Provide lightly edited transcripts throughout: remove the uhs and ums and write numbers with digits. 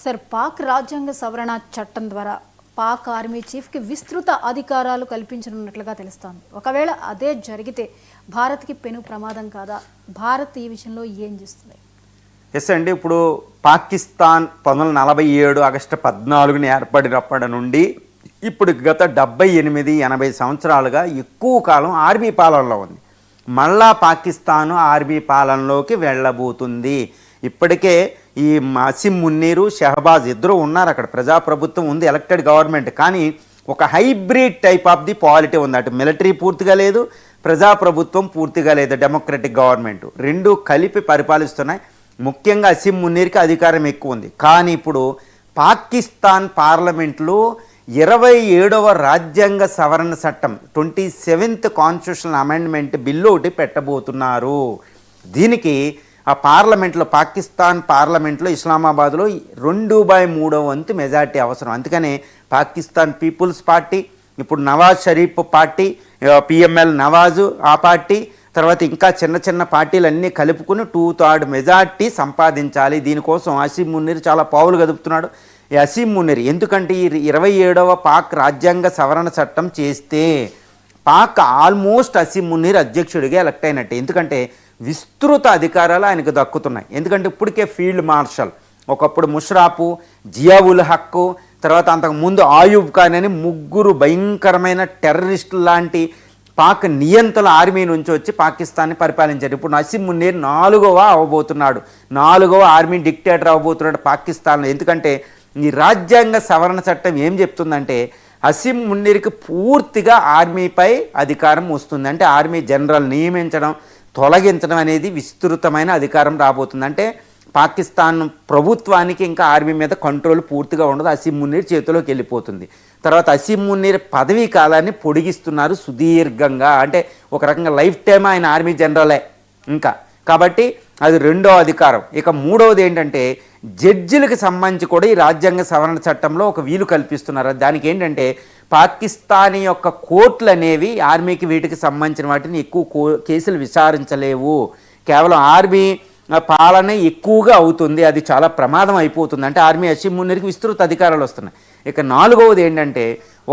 Sir, Pak రాజ్యాంగ సవరణ చట్టం ద్వారా పాక్ ఆర్మీ చీఫ్కి విస్తృత అధికారాలు కల్పించనున్నట్లుగా తెలుస్తోంది. ఒకవేళ అదే జరిగితే భారత్కి పెను ప్రమాదం కాదా? భారత్ ఈ విషయంలో ఏం చేస్తుంది? ఎస్ అండి, ఇప్పుడు పాకిస్తాన్ 1947 ఆగస్టు 14ని ఏర్పడినప్పటి నుండి ఇప్పుడు గత 78-80 సంవత్సరాలుగా ఎక్కువ కాలం ఆర్మీ పాలనలో ఉంది. మళ్ళా పాకిస్తాను ఆర్మీ పాలనలోకి వెళ్ళబోతుంది. ఇప్పటికే ఈ అసిమ్ మున్నీరు, షహబాజ్ ఇద్దరు ఉన్నారు అక్కడ. ప్రజాప్రభుత్వం ఉంది, ఎలక్టెడ్ గవర్నమెంట్. కానీ ఒక hybrid type of the polity ఉంది. అటు మిలిటరీ పూర్తిగా లేదు, ప్రజాప్రభుత్వం పూర్తిగా లేదు. డెమోక్రటిక్ గవర్నమెంట్ రెండు కలిపి పరిపాలిస్తున్నాయి. ముఖ్యంగా అసిమ్ మున్నీర్కి అధికారం ఎక్కువ ఉంది. కానీ ఇప్పుడు పాకిస్తాన్ పార్లమెంట్లో 27వ రాజ్యాంగ సవరణ చట్టం 27th కాన్స్టిట్యూషనల్ అమెండ్మెంట్ బిల్లు ఒకటి పెట్టబోతున్నారు. దీనికి ఆ పార్లమెంట్లో, పాకిస్తాన్ పార్లమెంట్లో ఇస్లామాబాద్లో 2/3 వంతు మెజార్టీ అవసరం. అందుకనే పాకిస్తాన్ పీపుల్స్ పార్టీ, ఇప్పుడు నవాజ్ షరీఫ్ పార్టీ, పిఎంఎల్ నవాజు ఆ పార్టీ, తర్వాత ఇంకా చిన్న చిన్న పార్టీలన్నీ కలుపుకుని 2/3 మెజార్టీ సంపాదించాలి. దీనికోసం అసిమ్ మున్నీర్ చాలా పావులు గదుపుతున్నాడు. ఈ అసిమ్ మున్నీర్ ఎందుకంటే ఈ 27వ పాక్ రాజ్యాంగ సవరణ చట్టం చేస్తే పాక్ ఆల్మోస్ట్ అసిమ్ మున్నీర్ అధ్యక్షుడిగా ఎలక్ట్ అయినట్టే. ఎందుకంటే విస్తృత అధికారాలు ఆయనకు దక్కుతున్నాయి. ఎందుకంటే ఇప్పటికే ఫీల్డ్ మార్షల్, ఒకప్పుడు ముషరాఫు, జియావుల్ హక్కు, తర్వాత అంతకుముందు ఆయూబ్ ఖాన్ అని ముగ్గురు భయంకరమైన టెర్రరిస్టులు లాంటి పాక్ నియంత్రణ ఆర్మీ నుంచి వచ్చి పాకిస్తాన్ని పరిపాలించారు. ఇప్పుడు అసిమ్ మున్నీర్ 4వ అవబోతున్నాడు, 4వ ఆర్మీ డిక్టేటర్ అవబోతున్నాడు పాకిస్తాన్లో. ఎందుకంటే ఈ రాజ్యాంగ సవరణ చట్టం ఏం చెప్తుందంటే అసిమ్ మున్నీర్కి పూర్తిగా ఆర్మీపై అధికారం వస్తుంది. అంటే ఆర్మీ జనరల్ నియమించడం, తొలగించడం అనేది విస్తృతమైన అధికారం రాబోతుంది. అంటే పాకిస్తాన్ ప్రభుత్వానికి ఇంకా ఆర్మీ మీద కంట్రోల్ పూర్తిగా ఉండదు, అసిమ్ మున్నీర్ చేతిలోకి వెళ్ళిపోతుంది. తర్వాత అసిమ్ మున్నీర్ పదవీ కాలాన్ని పొడిగిస్తున్నారు సుదీర్ఘంగా. అంటే ఒక రకంగా లైఫ్ టైం ఆయన ఆర్మీ జనరలే ఇంకా. కాబట్టి అది 2వ అధికారం. ఇక 3వది ఏంటంటే జడ్జిలకు సంబంధించి కూడా ఈ రాజ్యాంగ సవరణ చట్టంలో ఒక వీలు కల్పిస్తున్నారు. దానికి ఏంటంటే పాకిస్తానీ యొక్క కోర్టులు అనేవి ఆర్మీకి వీటికి సంబంధించిన వాటిని ఎక్కువ కేసులు విచారించలేవు. కేవలం ఆర్మీ పాలన ఎక్కువగా అవుతుంది, అది చాలా ప్రమాదం అయిపోతుంది. అంటే ఆర్మీ అసిమ్ మున్నీర్కి విస్తృత అధికారాలు వస్తున్నాయి. ఇక 4వది ఏంటంటే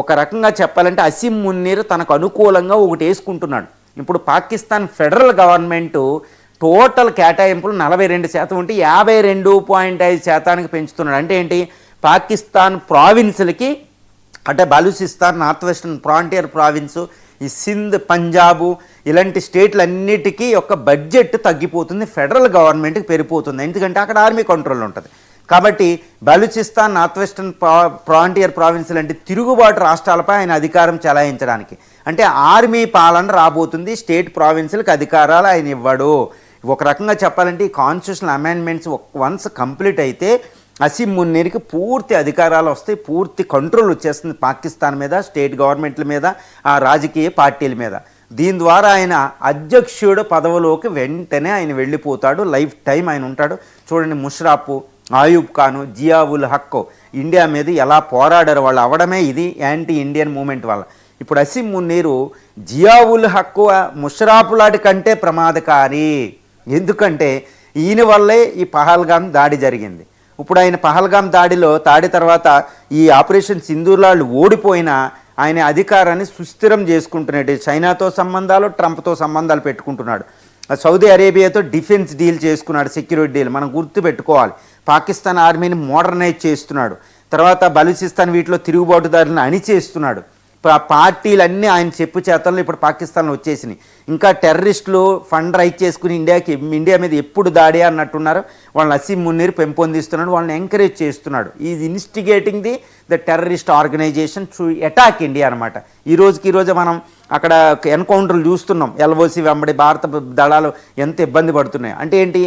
ఒక రకంగా చెప్పాలంటే అసిమ్ మున్నీర్ తనకు అనుకూలంగా ఒకటి వేసుకుంటున్నాడు. ఇప్పుడు పాకిస్తాన్ ఫెడరల్ గవర్నమెంటు టోటల్ కేటాయింపులు 42% ఉంటే 52.5% పెంచుతున్నాడు. అంటే ఏంటి, పాకిస్తాన్ ప్రావిన్సులకి అంటే Balochistan, north western frontier province, ఈ సింధ్, పంజాబు ఇలాంటి స్టేట్లన్నిటికీ యొక్క బడ్జెట్ తగ్గిపోతుంది, ఫెడరల్ గవర్నమెంట్కి పెరిగిపోతుంది. ఎందుకంటే అక్కడ ఆర్మీ కంట్రోల్ ఉంటుంది. కాబట్టి Balochistan, north western frontier province లాంటి తిరుగుబాటు రాష్ట్రాలపై ఆయన అధికారం చెలాయించడానికి అంటే ఆర్మీ పాలన రాబోతుంది. స్టేట్ ప్రావిన్సులకు అధికారాలు ఆయన ఇవ్వడు. ఒక రకంగా చెప్పాలంటే ఈ కాన్స్టిట్యూషనల్ అమెండ్మెంట్స్ వన్స్ కంప్లీట్ అయితే అసిమ్ మున్నీర్కి పూర్తి అధికారాలు వస్తాయి, పూర్తి కంట్రోల్ వచ్చేస్తుంది పాకిస్తాన్ మీద, స్టేట్ గవర్నమెంట్ల మీద, ఆ రాజకీయ పార్టీల మీద. దీని ద్వారా ఆయన అధ్యక్షుడు పదవిలోకి వెంటనే ఆయన వెళ్ళిపోతాడు, లైఫ్ టైం ఆయన ఉంటాడు. చూడండి, ముషరాఫ్, ఆయూబ్ ఖాను, జియావుల్ హక్కు ఇండియా మీద ఎలా పోరాడారు. వాళ్ళు అవడమే ఇది యాంటీ ఇండియన్ మూమెంట్ వల్ల. ఇప్పుడు అసిమ్ మున్నీరు జియావుల్ హక్కు, ముషరాఫ్ లాంటి కంటే ప్రమాదకారి. ఎందుకంటే ఈయన వల్లే ఈ పహల్గామ్ దాడి జరిగింది. ఇప్పుడు ఆయన పహల్గామ్ దాడి తర్వాత ఈ ఆపరేషన్ సింధూర్లో వాళ్ళు ఓడిపోయినా ఆయన అధికారాన్ని సుస్థిరం చేసుకుంటున్నాడు. చైనాతో సంబంధాలు, ట్రంప్తో సంబంధాలు పెట్టుకుంటున్నాడు. సౌదీ అరేబియాతో డిఫెన్స్ డీల్ చేసుకున్నాడు, సెక్యూరిటీ డీల్. మనం గుర్తుపెట్టుకోవాలి. పాకిస్తాన్ ఆర్మీని మోడర్నైజ్ చేస్తున్నాడు. తర్వాత బలూచిస్తాన్ వీటిలో తిరుగుబాటుదారులను అణిచేస్తున్నాడు. పార్టీలన్నీ ఆయన చెప్పు చేతల్లో ఇప్పుడు పాకిస్తాన్లో వచ్చేసినాయి. ఇంకా టెర్రరిస్టులు ఫండ్ రైజ్ చేసుకుని ఇండియా మీద ఎప్పుడు దాడి అన్నట్టున్నారు. వాళ్ళని అసిమ్ మున్నీర్ పెంపొందిస్తున్నాడు, వాళ్ళని ఎంకరేజ్ చేస్తున్నాడు. Is instigating the terrorist organisation to attack India అనమాట. ఈరోజు మనం అక్కడ ఎన్కౌంటర్లు చూస్తున్నాం. ఎల్ఓసి వెంబడి భారత దళాలు ఎంత ఇబ్బంది పడుతున్నాయి. అంటే ఏంటి,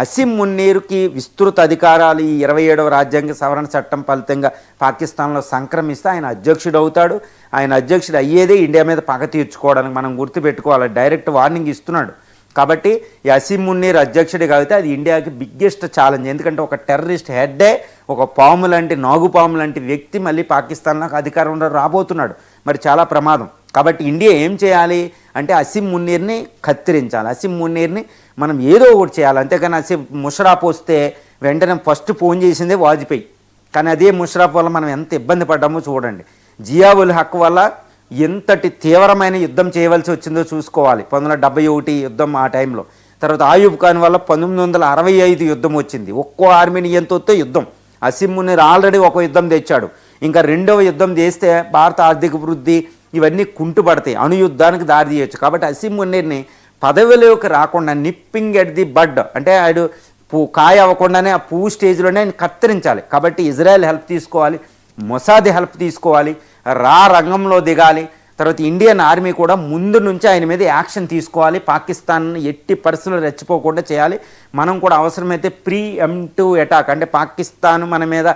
అసిమ్ మున్నీర్కి విస్తృత అధికారాలు ఈ 27వ రాజ్యాంగ సవరణ చట్టం ఫలితంగా పాకిస్తాన్లో సంక్రమిస్తే ఆయన అధ్యక్షుడు అవుతాడు. ఆయన అధ్యక్షుడు అయ్యేదే ఇండియా మీద పగ తీర్చుకోవడానికి. మనం గుర్తుపెట్టుకోవాలి, డైరెక్ట్ వార్నింగ్ ఇస్తున్నాడు. కాబట్టి ఈ అసిమ్ మున్నీర్ అధ్యక్షుడి కాబట్టి అది ఇండియాకి బిగ్గెస్ట్ ఛాలెంజ్. ఎందుకంటే ఒక టెర్రరిస్ట్ హెడ్డే, ఒక పాము లాంటి, నాగుపాము లాంటి వ్యక్తి మళ్ళీ పాకిస్తాన్లోకి అధికారంలో రాబోతున్నాడు. మరి చాలా ప్రమాదం. కాబట్టి ఇండియా ఏం చేయాలి అంటే అసిమ్ మున్నీర్ని కత్తిరించాలి. అసిమ్ మున్నీర్ని మనం ఏదో ఒకటి చేయాలి. అంతేకాని ముషరాఫ్ వస్తే వెంటనే ఫస్ట్ ఫోన్ చేసిందే వాజ్పేయి. కానీ అదే ముషరఫ్ వల్ల మనం ఎంత ఇబ్బంది పడ్డామో చూడండి. జియా ఉల్ హక్ వల్ల ఎంతటి తీవ్రమైన యుద్ధం చేయవలసి వచ్చిందో చూసుకోవాలి. 1971 యుద్ధం ఆ టైంలో. తర్వాత ఆయూబ్ ఖాన్ వల్ల 1965 యుద్ధం వచ్చింది. ఒక్కో ఆర్మీని ఎంతో యుద్ధం. అసీం మునీర్ ఆల్రెడీ ఒక యుద్ధం తెచ్చాడు. ఇంకా రెండవ యుద్ధం చేస్తే భారత ఆర్థిక వృద్ధి ఇవన్నీ కుంటుపడతాయి, అణుయుద్ధానికి దారి తీయచ్చు. కాబట్టి అసీం మునీర్ని పదవిలోకి రాకుండా నిప్పింగ్ ఎట్ ది బడ్, అంటే ఆయన కాయ అవ్వకుండానే ఆ పువ్వు స్టేజ్లోనే ఆయన కత్తిరించాలి. కాబట్టి ఇజ్రాయెల్ హెల్ప్ తీసుకోవాలి, మొసాద్ హెల్ప్ తీసుకోవాలి, రంగంలో దిగాలి. తర్వాత ఇండియన్ ఆర్మీ కూడా ముందు నుంచి ఆయన మీద యాక్షన్ తీసుకోవాలి. పాకిస్తాన్ ఎట్టి పరిస్థితుల్లో రెచ్చిపోకుండా చేయాలి. మనం కూడా అవసరమైతే ప్రీఎంప్టివ్ అటాక్, అంటే పాకిస్తాన్ మన మీద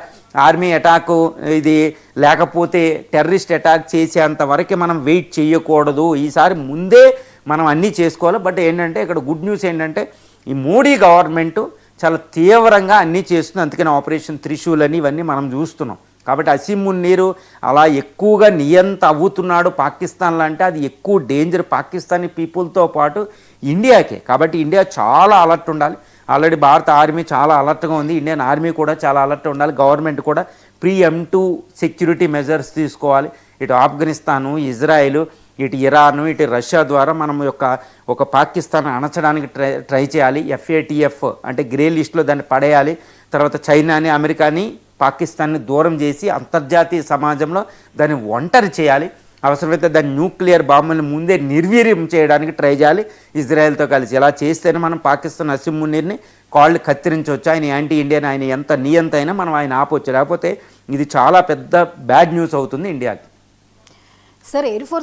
ఆర్మీ అటాక్ ఇది లేకపోతే టెర్రరిస్ట్ అటాక్ చేసేంత వరకు మనం వెయిట్ చేయకూడదు. ఈసారి ముందే మనం అన్నీ చేసుకోవాలి. బట్ ఏంటంటే ఇక్కడ గుడ్ న్యూస్ ఏంటంటే ఈ మోడీ గవర్నమెంట్ చాలా తీవ్రంగా అన్నీ చేస్తుంది. అందుకని ఆపరేషన్ త్రిశూల్ అని ఇవన్నీ మనం చూస్తున్నాం. కాబట్టి అసీం మునీర్ అలా ఎక్కువగా నియంత అవుతున్నాడు పాకిస్తాన్లో అంటే అది ఎక్కువ డేంజర్ పాకిస్తానీ పీపుల్తో పాటు ఇండియాకే. కాబట్టి ఇండియా చాలా అలర్ట్ ఉండాలి. ఆల్రెడీ భారత ఆర్మీ చాలా అలర్ట్గా ఉంది, ఇండియన్ ఆర్మీ కూడా చాలా అలర్ట్ ఉండాలి. గవర్నమెంట్ కూడా ప్రీఎంప్టివ్ సెక్యూరిటీ మెజర్స్ తీసుకోవాలి. ఇటు ఆఫ్ఘనిస్తాను, ఇజ్రాయెల్, ఇటు ఇరాన్, ఇటు రష్యా ద్వారా మనం ఒక పాకిస్తాన్ అణచడానికి ట్రై చేయాలి. FATF అంటే గ్రే లిస్టులో దాన్ని పడేయాలి. తర్వాత చైనాని, అమెరికాని, పాకిస్తాన్ని దూరం చేసి అంతర్జాతీయ సమాజంలో దాన్ని ఒంటరి చేయాలి. అవసరమైతే దాన్ని న్యూక్లియర్ బాంబులను ముందే నిర్వీర్యం చేయడానికి ట్రై చేయాలి ఇజ్రాయెల్తో కలిసి. ఇలా చేస్తేనే మనం పాకిస్తాన్ అసీం మునీర్ని కాళ్ళు కత్తిరించవచ్చు. ఆయన యాంటీ ఇండియన్, ఆయన ఎంత నియంత అయినా మనం ఆయన ఆపొచ్చు. లేకపోతే ఇది చాలా పెద్ద బ్యాడ్ న్యూస్ అవుతుంది ఇండియాకి. Sir, air force